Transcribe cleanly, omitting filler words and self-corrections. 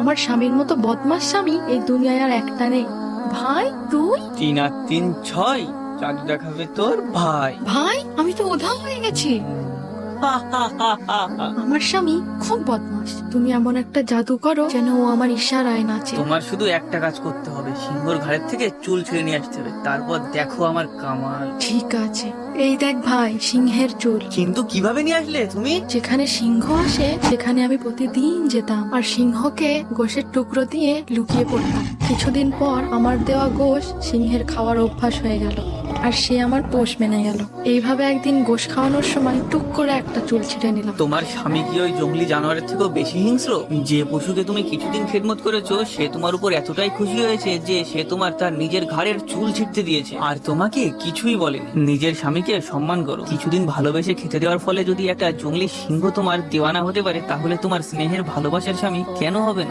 আমার স্বামীর মতো বদমাস স্বামী এই দুনিয়ায় আর একটা নেই। ভাই তুই? 3 আর 3 6, জাদু দেখাবে তোর ভাই। ভাই আমি তো উধাও হয়ে গেছি। আমার স্বামী খুব বদমাস, তুমি এমন একটা জাদু করো যেন ও আমার ইশারায় নাচে। তোমার শুধু একটা কাজ করতে হবে, সিংহর ঘাড়ের থেকে চুল ছিঁড়ে নিয়ে আসতে হবে, তারপর দেখো আমার কামাল। ঠিক আছে, এই দেখ ভাই সিংহের চুল। কিন্তু কিভাবে নিয়ে আসলে তুমি? যেখানে সিংহ আসে সেখানে আমি প্রতিদিন যেতাম আর সিংহকে গোশের টুকরো দিয়ে লুকিয়ে পড়তাম। কিছুদিন পর আমার দেওয়া গোশ সিংহের খাওয়ার অভ্যাস হয়ে গেল আর সে আমার পোষ মেনে গেল। এইভাবে একদিন গোশ খাওয়ানোর সময় টুক করে একটা চুল ছিঁড়ে নিলাম। তোমার স্বামী কি ওই জঙ্গলি জানোয়ারের থেকেও বেশি হিংস্র? যে পশুকে তুমি কিছুদিন খেদমত করেছো সে তোমার উপর এতটাই খুশি হয়েছে যে সে তোমার তার নিজের ঘাড়ের চুল ছিঁড়তে দিয়েছে, আর তোমাকে কিছুই বলেনি। নিজের স্বামীকে সম্মান করো। কিছুদিন ভালোবেসে খেতে দেওয়ার ফলে যদি একটা জঙ্গলি সিংহ তোমার দেওয়ানা হতে পারে, তাহলে তোমার স্নেহের ভালোবাসার স্বামী কেন হবে না?